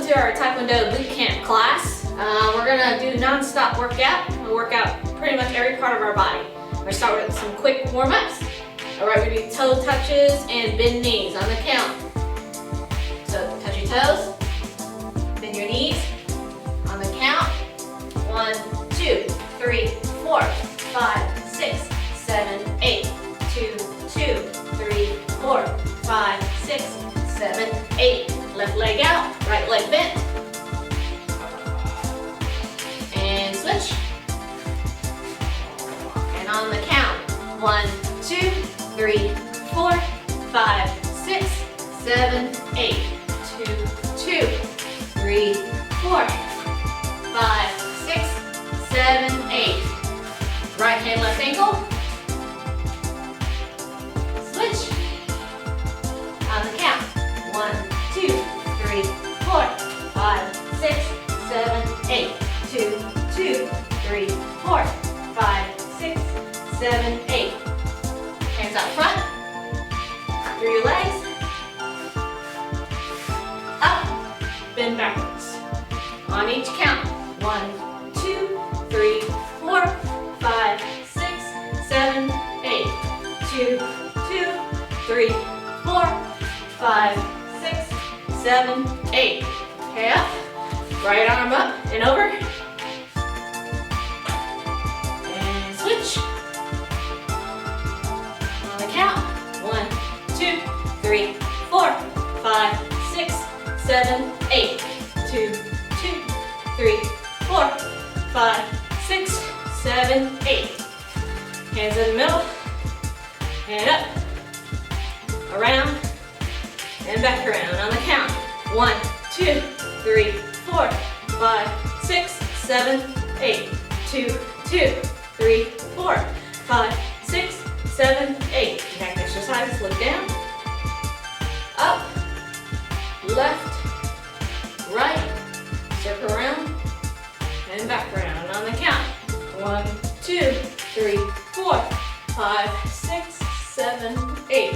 to our Tae Kwon Do Bootcamp class. We're gonna do non-stop workout. We'll work out pretty much every part of our body. We're gonna start with some quick warm-ups. Alright, we're gonna do toe touches and bend knees on the count. So touch your toes, bend your knees on the count. 1, 2, 3, 4, 5, 6, 7, 8. 2, 2, 3, 4, 5, 6, 7, 8. Left leg out, right leg bent. And switch. And on the count. 1, 2, 3, 4, 5, 6, 7, 8. 2, 2, 3, 4, 5, 6, 7, 8. Right hand, left ankle. Switch. On the count. 1, 2, 3, 4, 5, 6, 7, 8. 2, 2, 3, 4, 5, 6, 7, 8. Hands out front. Through your legs. Up. Bend backwards. On each count. 1, 2, 3, 4, 5, 6, 7, 8. 2, 2, 3, 4, 5, 6, 7, 8. Okay, up. Right arm up and over. And switch. On the count. 1, 2, 3, 4, 5, 6, 7, 8. 2, 2, 3, 4, 5, 6, 7, 8. Hands in the middle. And up. Around. And back around on the count. 1, 2, 3, 4, 5, 6, 7, 8. 2, 2, 3, 4, 5, 6, 7, 8. Neck exercise. Look down. Up. Left. Right. Circle around. And back around on the count. 1, 2, 3, 4, 5, 6, 7, 8.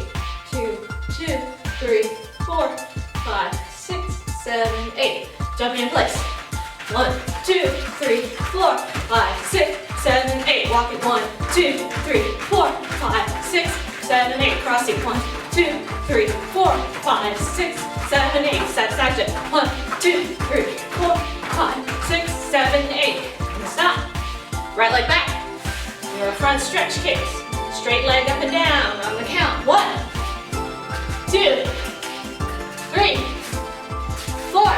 2, 2, 3, 4, 5, 6, 7, 8. Jumping in place. 1, 2, 3, 4, 5, 6, 7, 8. Walk it. 1, 2, 3, 4, 5, 6, 7, 8. Crossing. 1, 2, 3, 4, 5, 6, 7, 8. Side step. 1, 2, 3, 4, 5, 6, 7, 8. And stop. Right leg back. Your front stretch kicks. Straight leg up and down on the count. 1, 2, 3, 4,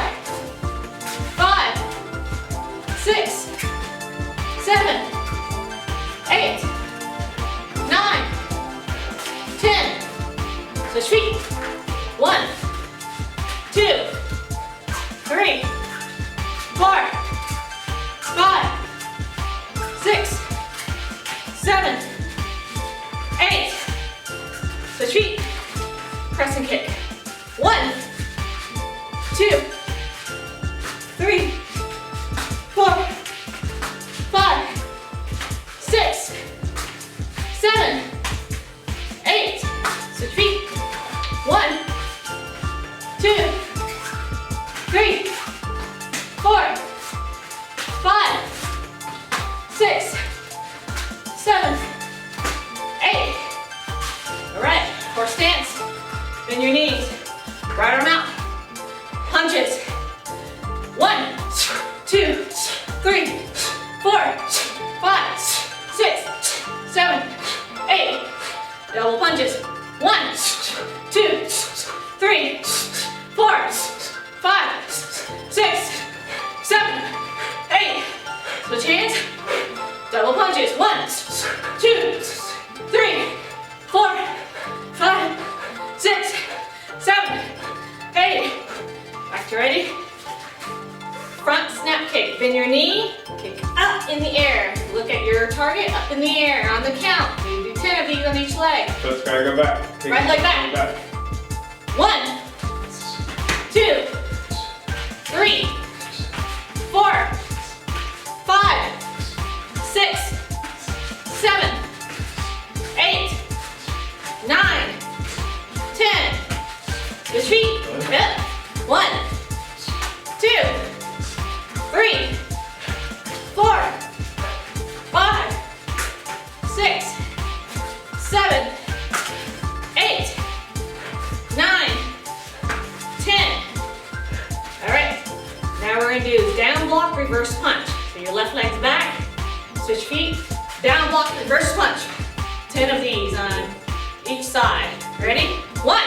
5, 6, 7, 8, 9, 10. Switch feet. 1, 2, 3, 4, 5, 6, 7, 8. Switch feet. Press and kick. 1, 2, 3, 4, 5, 6, 7, 8. Switch feet. 1, 2, 3, 4, 5, 6, 7, 8. All right, horse stance. Bend your knees. Right arm out. Punches. 1, 2, 3, 4, 5, 6, 7, 8. Double punches. 1, 2, 3, 4, 5, 6, 7, 8. Switch hands. Double punches. 1, 2, 3, 4, 5, 6, 7, 8. Back to ready. Front snap kick. Bend your knee. Kick up in the air. Look at your target up in the air on the count. We do 10 of these on each leg. So it's gotta go back. Right leg back. 1, 2, 3, 4, 5, 6, 7, 8, 9, 10. Switch feet. Hip. 1, 2, to do down block, reverse punch. So your left leg's back, switch feet, down block, reverse punch. 10 of these on each side. Ready? 1,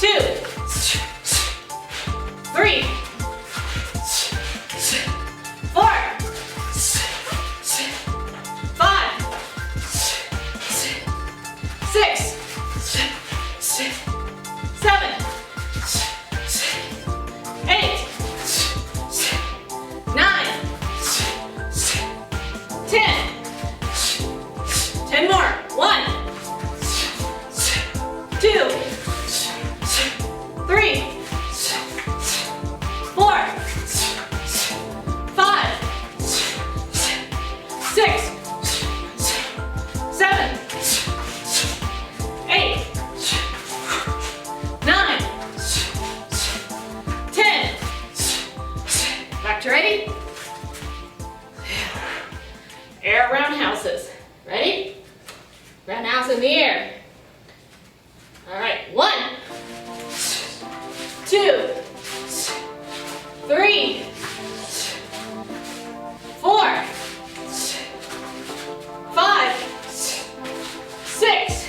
2, 3, 4, 5, 6, 7, 8, 9, 10. 10 more. 1, 2, 3, 4, 5, 6, 7, 8, 9, 10. Back to ready? Air roundhouses. Ready? Roundhouse in the air. All right, 1, 2, 3, 4, 5, 6,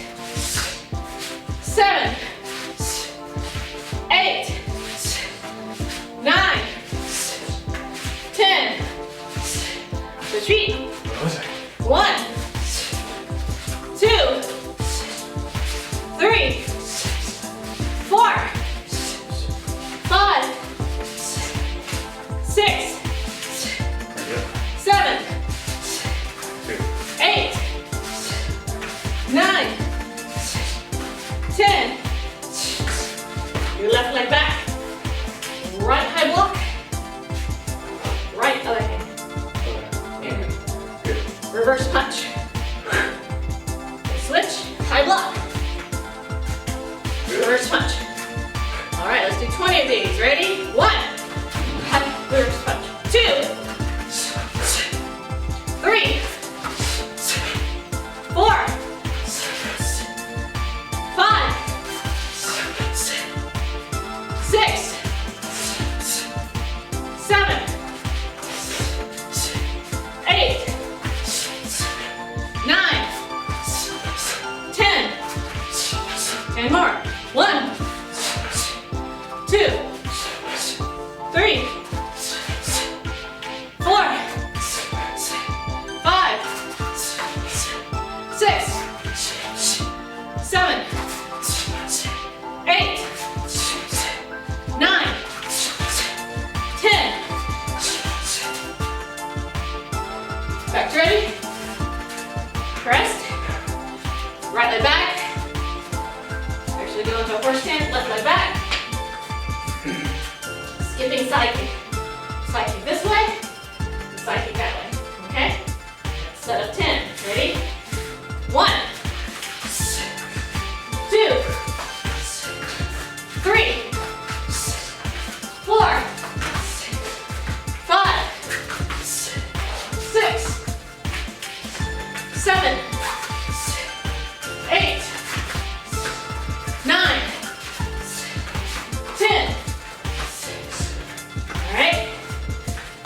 7, 8, 9, 10. Retreat. 1, 2, 3, 4, 5, 6, 7, 8, 9, 10. Your left leg back. Right high block. Right other hand. And reverse punch. Switch, high block. Reverse punch. All right, let's do 20 of these. Ready? 1, reverse punch. 2, 3, 4, 5, 6, 7, 8, 9, 10. 10 more. 1, 2, 3, 4, 5, 6, 7, 8, 9, 10. Back to ready? Rest. Right leg back. Actually go into a horse stance, left leg back. Skipping sidekick. Sidekick this way, sidekick that way. Okay? Set of 10. Ready? 1, 2, 3, 4, 5, 6, 7, 8, 9, 10. All right.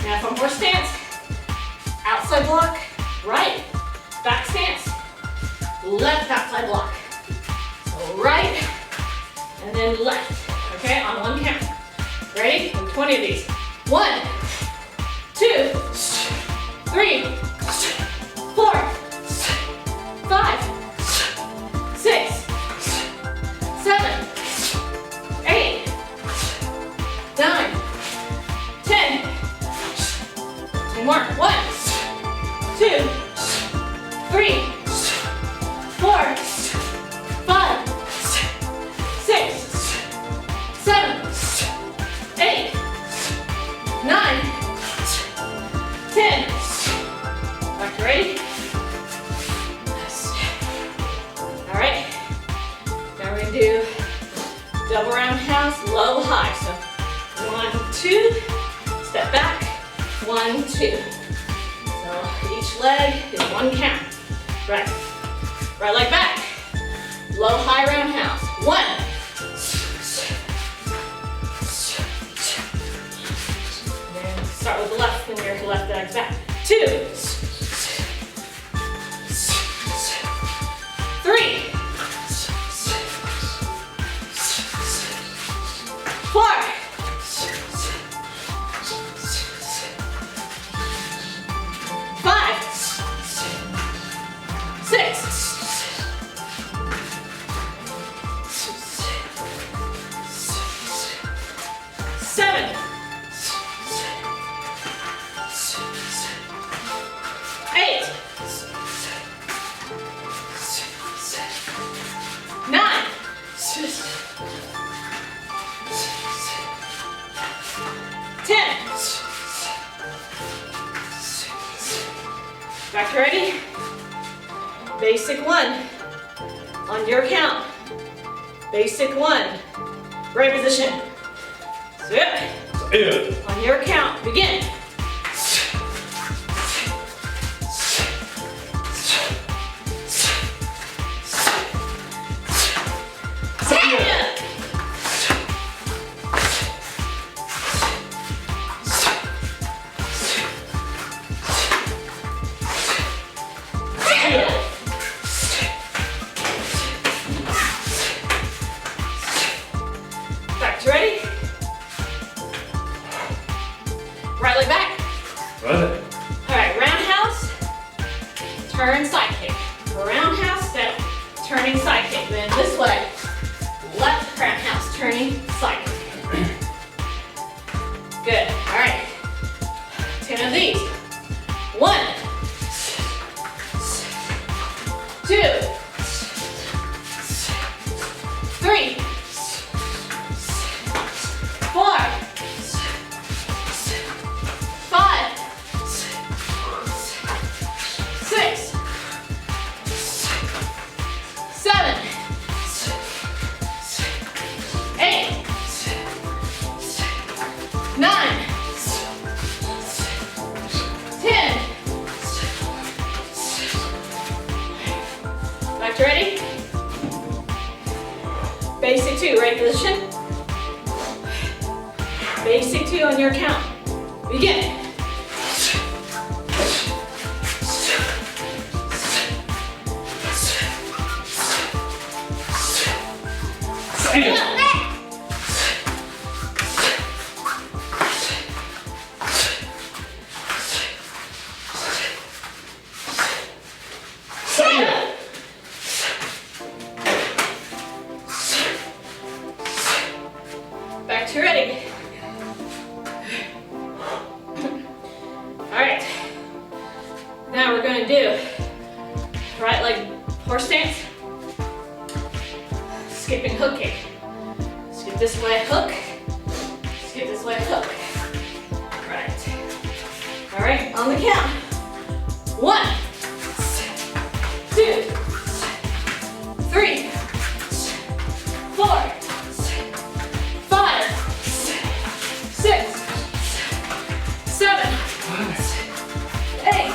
Now from horse stance, outside block, right, back stance, left outside block. So right, and then left. Okay, on one count. Ready? 20 of these. 1, 2, 3, 4, 5, 6, 7, 8, 9, 10. 10 more. 1, 2, 3, 4, 5, 6, 7, 8, 9, 10. Back to ready? Yes. All right. Now we're gonna do double roundhouse, low, high. So 1, 2, step back, 1, 2. So each leg is one count. Right. Right leg back. Low, high roundhouse. 1, your left leg's back. 2, 3, 4, 5, 6, 7, 8, 9, 10. Back to ready? Basic 1. On your count. Basic 1. Right position. Sit. On your count, begin. Back to ready? Right leg back. Right. Alright, roundhouse, turn sidekick. Roundhouse, step, turning sidekick. Then this way, left roundhouse, turning sidekick. Good, alright. 10 of these. 1, 2, 3, 4, 5, 6, 7, 8, 9, 10. Back to ready? Basic 2, right position. Basic 2 on your count. Begin. Back to ready. Alright. Now we're going to do right leg horse stance. Skipping hook kick. Skip this way, hook. Skip this way, hook. Right. Alright, on the count. 1, 2, 3, 4, 5, 6, 7, 8,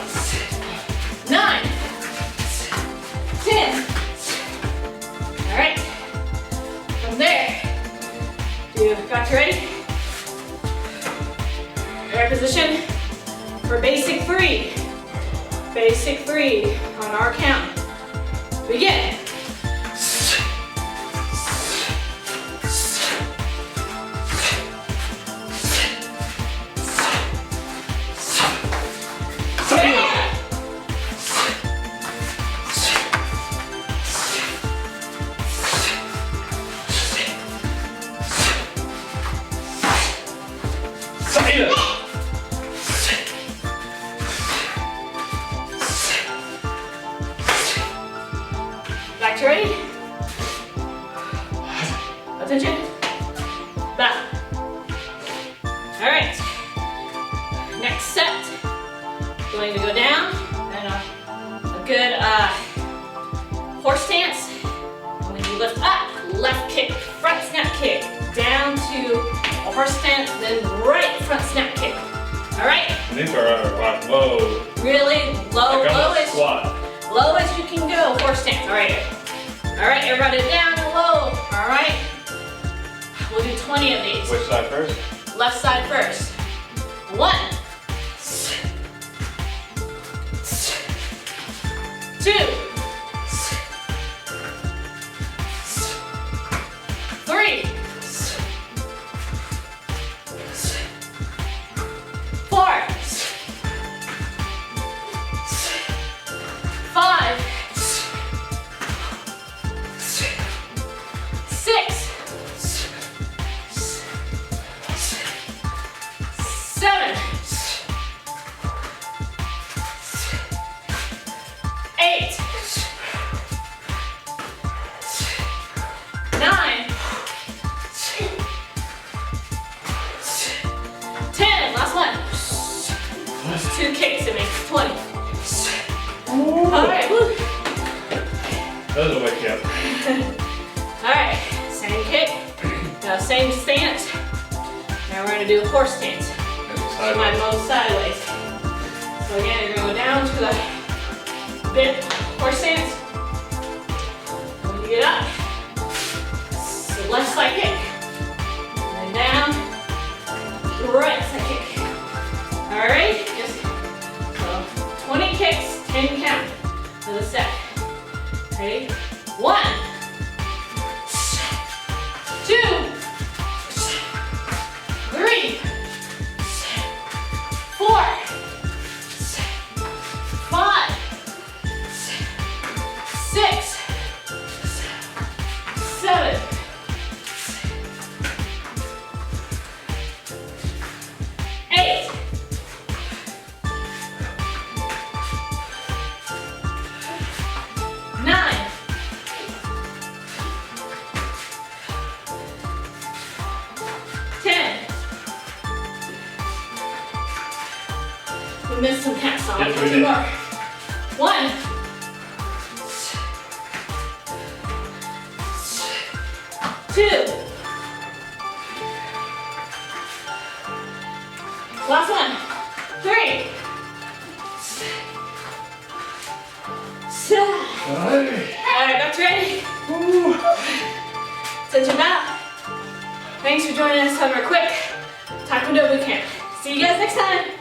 9, 10. Alright. From there, do back to ready. Right position for basic 3. Basic 3 on our count. Begin. Back to ready? Attention. Back. Alright. Next set. Going to go down and a good horse stance. When you lift up, left kick, front snap kick. Down to a horse stance, then right front snap kick. Alright? These are like low. Really low, Like lowest. squat. Low as you can go, horse stance. Alright. Alright, everybody down and low. Alright. We'll do 20 of these. Which side first? Left side first. 1, 2, 3, 4, 5, 6, 7, 8, 9, 10. Last one. 2 kicks to make 20. Alright, woo. That'll wake you up. Alright, same kick. Now same stance. Now we're gonna do a horse stance. And My sideways. move sideways. So again, you're gonna go down to the bit horse stance. When you get up, so left side kick. And down, right side kick. Alright, just so 20 kicks, 10 count for the set. Ready? 1, 2, 3, 4, 5, 6, 7, 8, 9, 10. We missed some counts, so I'll Yes, do we 2 did. more. 1, 2. Last one. 3. 7. Alright, back to ready. Set your mouth. Thanks for joining us on our quick Tae Kwon Do Bootcamp. See you guys next time.